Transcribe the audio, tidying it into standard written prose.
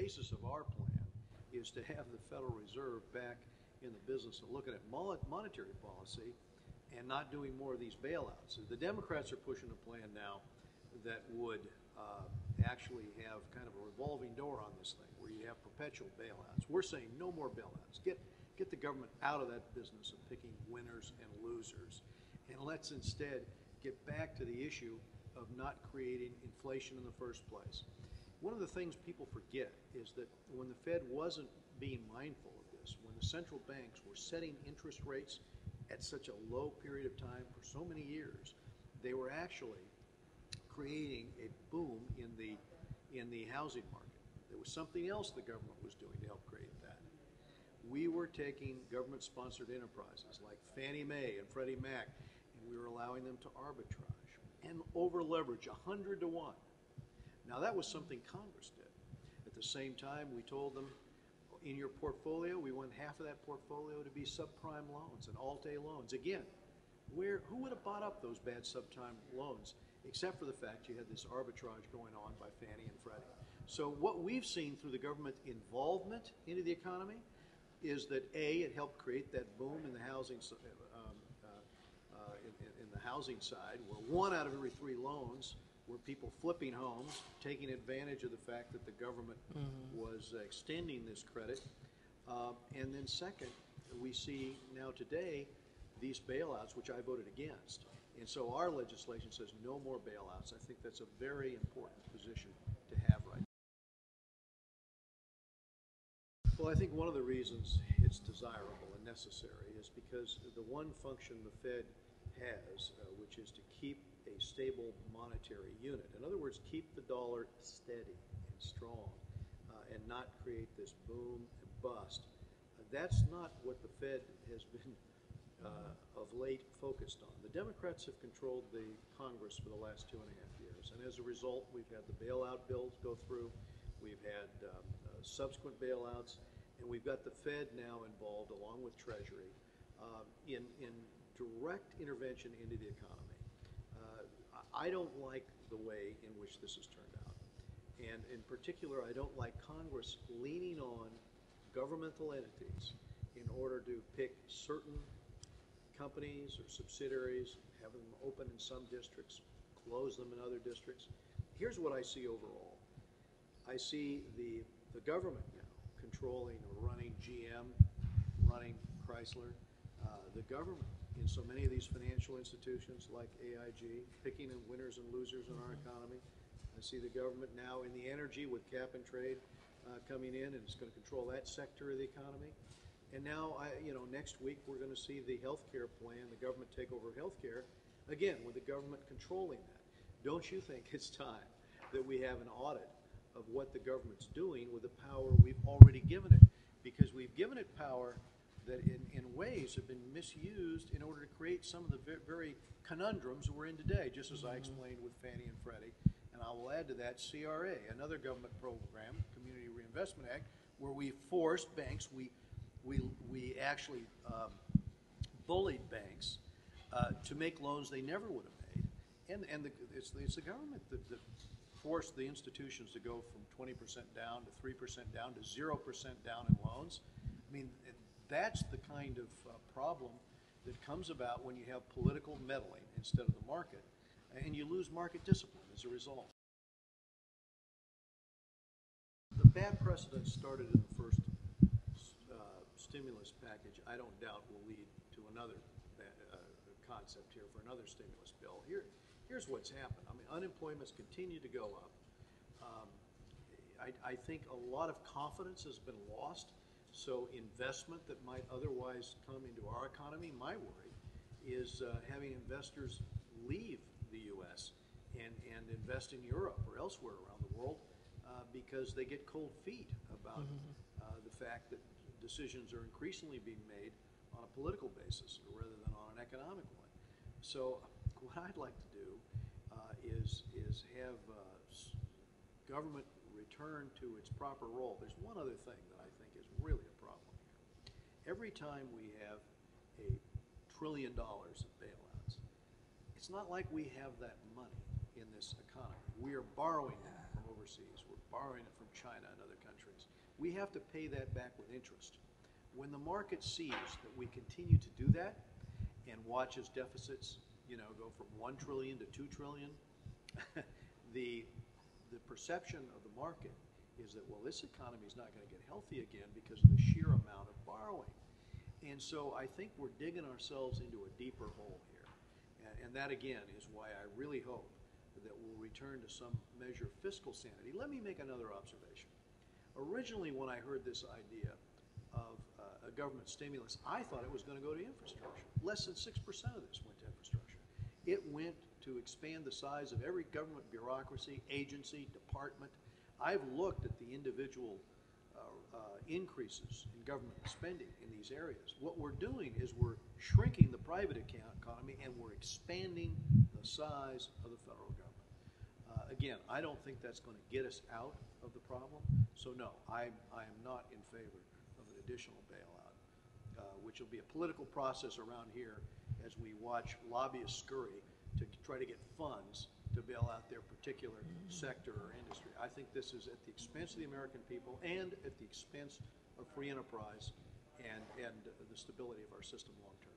basis of our plan is to have the Federal Reserve back in the business of looking at monetary policy and not doing more of these bailouts. The Democrats are pushing a plan now that would actually have kind of a revolving door on this thing, where you have perpetual bailouts. We're saying no more bailouts. Get the government out of that business of picking winners and losers, and let's instead get back to the issue of not creating inflation in the first place. One of the things people forget is that when the Fed wasn't being mindful of this, when the central banks were setting interest rates at such a low period of time for so many years, they were actually creating a boom in the housing market. There was something else the government was doing to help create that. We were taking government-sponsored enterprises like Fannie Mae and Freddie Mac, and we were allowing them to arbitrage and over-leverage 100 to 1. Now, that was something Congress did. At the same time, we told them, in your portfolio, we want half of that portfolio to be subprime loans and Alt-A loans. Again, who would have bought up those bad subprime loans, except for the fact you had this arbitrage going on by Fannie and Freddie? So what we've seen through the government involvement into the economy is that A, it helped create that boom in the housing in the housing side, where 1 out of every 3 loans were people flipping homes, taking advantage of the fact that the government was extending this credit. And then second, we see now today these bailouts, which I voted against. And so our legislation says no more bailouts. I think that's a very important position to have right now. Well, I think one of the reasons it's desirable and necessary is because the one function the Fed has, which is to keep a stable monetary unit. In other words, keep the dollar steady and strong and not create this boom and bust. That's not what the Fed has been of late focused on. The Democrats have controlled the Congress for the last 2.5 years, and as a result, we've had the bailout bills go through, we've had subsequent bailouts, and we've got the Fed now involved, along with Treasury, in direct intervention into the economy. I don't like the way in which this has turned out. And in particular, I don't like Congress leaning on governmental entities in order to pick certain companies or subsidiaries, have them open in some districts, close them in other districts. Here's what I see overall. I see the government now controlling or running GM, running Chrysler, the government in so many of these financial institutions like AIG, picking winners and losers in our economy. I see the government now in the energy with cap and trade coming in, and it's going to control that sector of the economy. And now, next week we're going to see the healthcare plan, the government take over healthcare, again, with the government controlling that. Don't you think it's time that we have an audit of what the government's doing with the power we've already given it? Because we've given it power that in ways have been misused in order to create some of the very conundrums we're in today, just as I explained with Fannie and Freddie. And I will add to that CRA, another government program, Community Reinvestment Act, where we forced banks, we actually bullied banks to make loans they never would have made. And it's the government that forced the institutions to go from 20% down to 3% down to 0% down in loans. I mean, that's the kind of problem that comes about when you have political meddling instead of the market, and you lose market discipline as a result. The bad precedent started in the first stimulus package, I don't doubt will lead to another concept here for another stimulus bill. Here's what's happened. I mean, unemployment's continued to go up. I think a lot of confidence has been lost. So investment that might otherwise come into our economy, my worry, is having investors leave the U.S. and invest in Europe or elsewhere around the world because they get cold feet about the fact that decisions are increasingly being made on a political basis rather than on an economic one. So what I'd like to do is have government return to its proper role. There's one other thing that I think is really a problem here. Every time we have $1 trillion of bailouts, it's not like we have that money in this economy. We are borrowing that from overseas. We're borrowing it from China and other countries. We have to pay that back with interest. When the market sees that we continue to do that and watches deficits, go from 1 trillion to 2 trillion, the perception of the market is that, well, this economy is not going to get healthy again because of the sheer amount of borrowing. And so I think we're digging ourselves into a deeper hole here. And that, again, is why I really hope that we'll return to some measure of fiscal sanity. Let me make another observation. Originally, when I heard this idea of a government stimulus, I thought it was going to go to infrastructure. Less than 6% of this went to infrastructure. It went to expand the size of every government bureaucracy, agency, department. I've looked at the individual increases in government spending in these areas. What we're doing is we're shrinking the private economy and we're expanding the size of the federal government. Again, I don't think that's going to get us out of the problem. So no, I am not in favor of an additional bailout, which will be a political process around here as we watch lobbyists scurry to try to get funds to bail out their particular sector or industry. I think this is at the expense of the American people and at the expense of free enterprise and the stability of our system long term.